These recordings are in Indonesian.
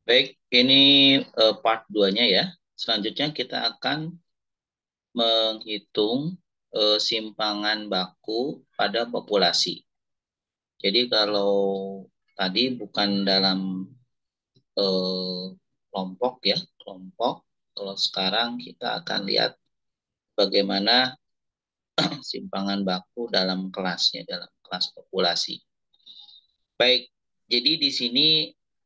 Baik, ini part 2-nya ya. Selanjutnya kita akan menghitung simpangan baku pada populasi. Jadi kalau tadi bukan dalam kelompok ya, kelompok. Kalau sekarang kita akan lihat bagaimana simpangan baku dalam kelasnya, dalam kelas populasi. Baik, jadi di sini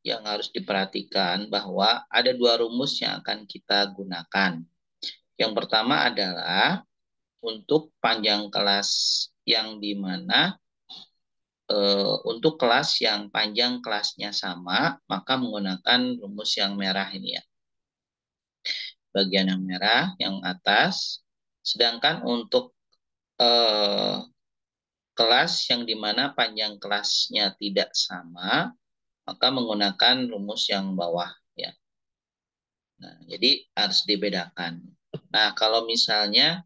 yang harus diperhatikan bahwa ada dua rumus yang akan kita gunakan. Yang pertama adalah untuk panjang kelas yang dimana untuk kelas yang panjang kelasnya sama, maka menggunakan rumus yang merah ini ya. Bagian yang merah, yang atas. Sedangkan untuk eh, kelas yang dimana panjang kelasnya tidak sama, maka menggunakan rumus yang bawah ya. Nah, jadi harus dibedakan. Nah, kalau misalnya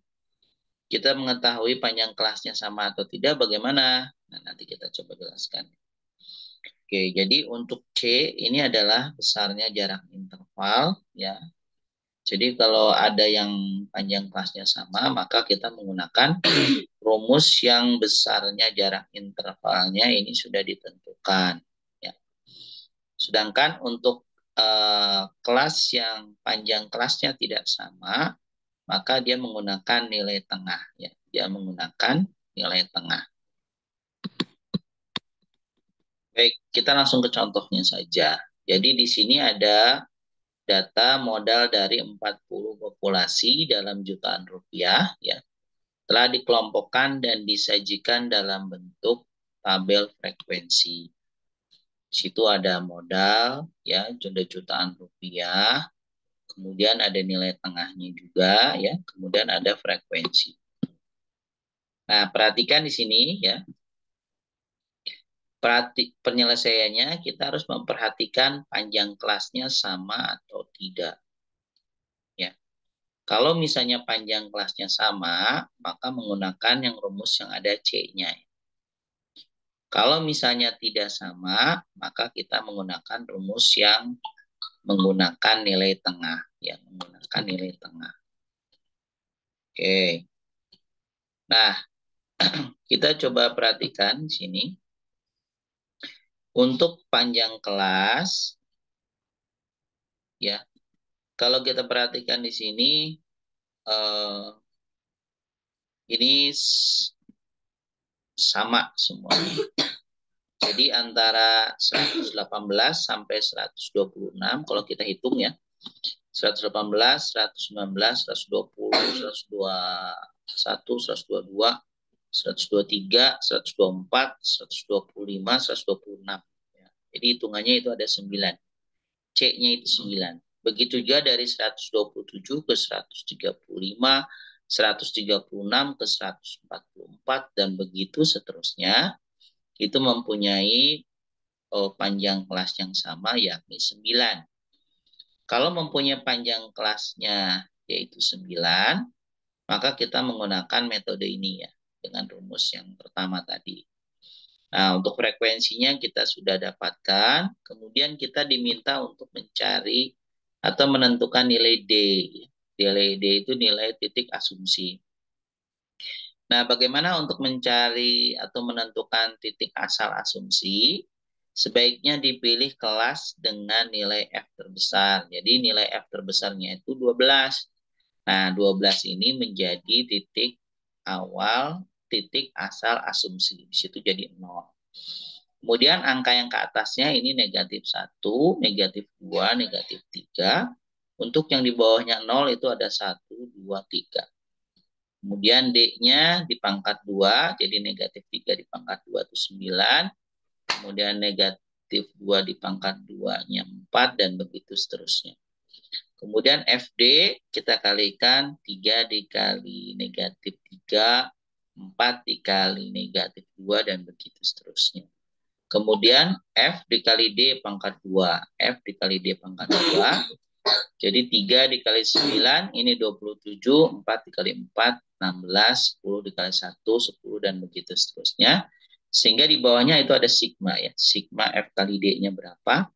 kita mengetahui panjang kelasnya sama atau tidak, bagaimana? Nah, nanti kita coba jelaskan. Oke, jadi untuk C ini adalah besarnya jarak interval ya. Jadi kalau ada yang panjang kelasnya sama, maka kita menggunakan rumus yang besarnya jarak intervalnya ini sudah ditentukan. Ya. Sedangkan untuk kelas yang panjang kelasnya tidak sama, maka dia menggunakan nilai tengah. Ya. Dia menggunakan nilai tengah. Baik, kita langsung ke contohnya saja. Jadi di sini ada data modal dari 40 populasi dalam jutaan rupiah ya. Telah dikelompokkan dan disajikan dalam bentuk tabel frekuensi. Di situ ada modal ya, jutaan rupiah, kemudian ada nilai tengahnya juga ya, kemudian ada frekuensi. Nah, perhatikan di sini ya. Penyelesaiannya kita harus memperhatikan panjang kelasnya sama atau tidak. Ya. Kalau misalnya panjang kelasnya sama, maka menggunakan yang rumus yang ada C-nya. Kalau misalnya tidak sama, maka kita menggunakan rumus yang menggunakan nilai tengah. Ya, menggunakan nilai tengah. Oke. Nah, kita coba perhatikan di sini. Untuk panjang kelas, ya, kalau kita perhatikan di sini, ini sama semua. Jadi antara 118 sampai 126 kalau kita hitung ya. 118, 119, 120, 121, 122, 123, 124, 125, 126. Jadi hitungannya itu ada 9. C-nya itu 9. Begitu juga dari 127 ke 135, 136 ke 144, dan begitu seterusnya. Itu mempunyai panjang kelas yang sama yakni 9. Kalau mempunyai panjang kelasnya yaitu 9, maka kita menggunakan metode ini ya, dengan rumus yang pertama tadi. Nah, untuk frekuensinya kita sudah dapatkan, kemudian kita diminta untuk mencari atau menentukan nilai D. Nilai D itu nilai titik asumsi. Nah, bagaimana untuk mencari atau menentukan titik asal asumsi? Sebaiknya dipilih kelas dengan nilai F terbesar. Jadi nilai F terbesarnya itu 12. Nah, 12 ini menjadi titik awal, titik asal asumsi. Di situ jadi 0. Kemudian angka yang ke atasnya ini negatif 1, negatif 2, negatif 3. Untuk yang di bawahnya 0 itu ada 1, 2, 3. Kemudian D-nya di pangkat 2, jadi negatif 3 di pangkat 2 itu 9. Kemudian negatif 2 di pangkat 2-nya 4, dan begitu seterusnya. Kemudian FD kita kalikan 3 dikali negatif 3, 4 dikali negatif 2, dan begitu seterusnya. Kemudian F dikali D pangkat 2, F dikali D pangkat 2, jadi 3 dikali 9, ini 27, 4 dikali 4, 16, 10 dikali 1, 10, dan begitu seterusnya. Sehingga di bawahnya itu ada sigma ya. Sigma F kali D-nya berapa?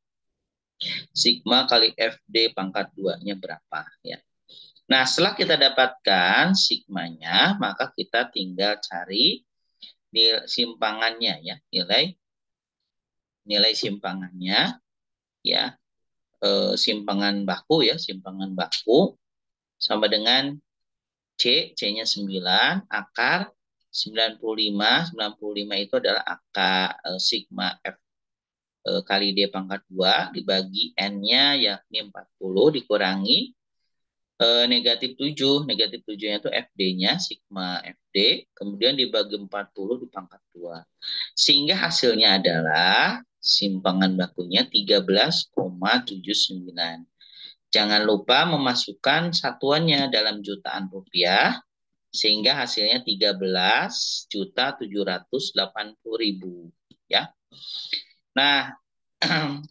Sigma kali FD pangkat 2-nya berapa ya. Nah, setelah kita dapatkan sigmanya, maka kita tinggal cari nilai simpangannya ya, nilai simpangannya ya, simpangan baku ya, simpangan baku sama dengan C-nya 9, akar 95 itu adalah akar sigma F kali D pangkat 2 dibagi N-nya yakni 40 dikurangi negatif 7. Negatif 7-nya itu FD-nya, sigma FD. Kemudian dibagi 40 di pangkat 2. Sehingga hasilnya adalah simpangan bakunya 13,79. Jangan lupa memasukkan satuannya dalam jutaan rupiah. Sehingga hasilnya 13.780.000 ya. Nah,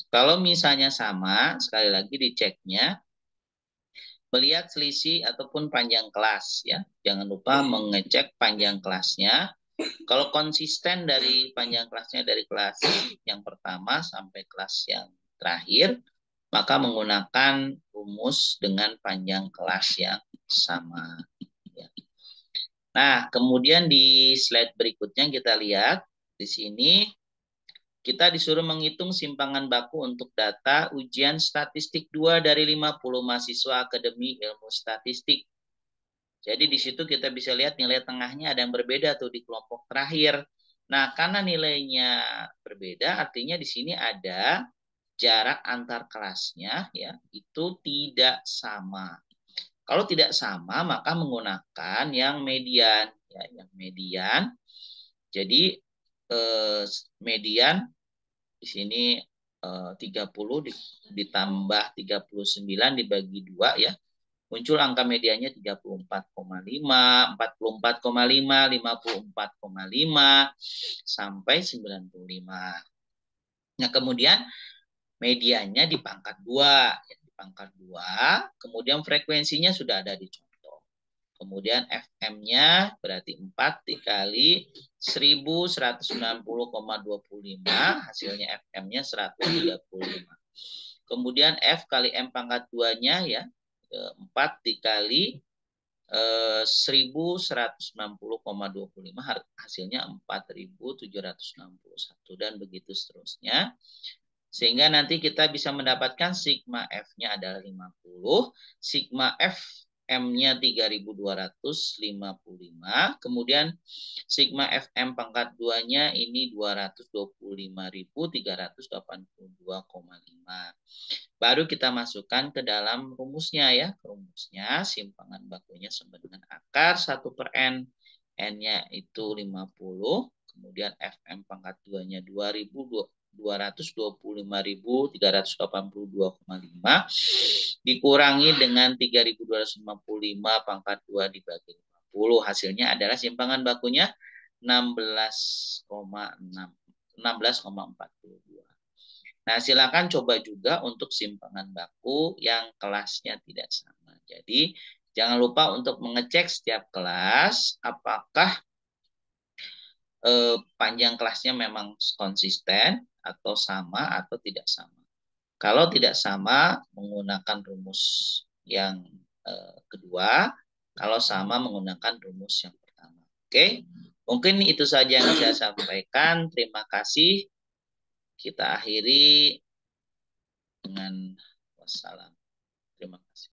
kalau misalnya sama, sekali lagi diceknya, melihat selisih ataupun panjang kelas ya. Jangan lupa mengecek panjang kelasnya. Kalau konsisten dari panjang kelasnya dari kelas yang pertama sampai kelas yang terakhir, maka menggunakan rumus dengan panjang kelas yang sama. Ya. Nah, kemudian di slide berikutnya kita lihat di sini kita disuruh menghitung simpangan baku untuk data ujian statistik 2 dari 50 mahasiswa Akademi Ilmu Statistik. Jadi di situ kita bisa lihat nilai tengahnya ada yang berbeda tuh di kelompok terakhir. Nah, karena nilainya berbeda, artinya di sini ada jarak antar kelasnya ya, itu tidak sama. Kalau tidak sama, maka menggunakan yang median ya, yang median. Jadi median di sini 30 ditambah 39 dibagi 2 ya. Muncul angka medianya 34,5, 44,5, 54,5 sampai 95. Nah, kemudian medianya di pangkat 2, di pangkat 2, kemudian frekuensinya sudah ada di contoh. Kemudian FM-nya berarti 4 dikali 1190,25, hasilnya FM-nya 135. Kemudian F kali M pangkat 2-nya ya, 4 dikali 1160,25, hasilnya 4761 dan begitu seterusnya. Sehingga nanti kita bisa mendapatkan sigma F-nya adalah 50, sigma F M-nya 3255, kemudian sigma FM pangkat 2-nya ini 225.382,5. Baru kita masukkan ke dalam rumusnya ya. Rumusnya simpangan bakunya sama dengan akar 1/N. N-nya itu 50, kemudian FM pangkat 2-nya 225.382,5 dikurangi dengan 3.255 pangkat 2 dibagi 50. Hasilnya adalah simpangan bakunya 16,42. Nah, silakan coba juga untuk simpangan baku yang kelasnya tidak sama. Jadi, jangan lupa untuk mengecek setiap kelas apakah panjang kelasnya memang konsisten atau sama atau tidak sama. Kalau tidak sama, menggunakan rumus yang kedua. Kalau sama, menggunakan rumus yang pertama. Oke, mungkin itu saja yang saya sampaikan. Terima kasih. Kita akhiri dengan wassalam. Terima kasih.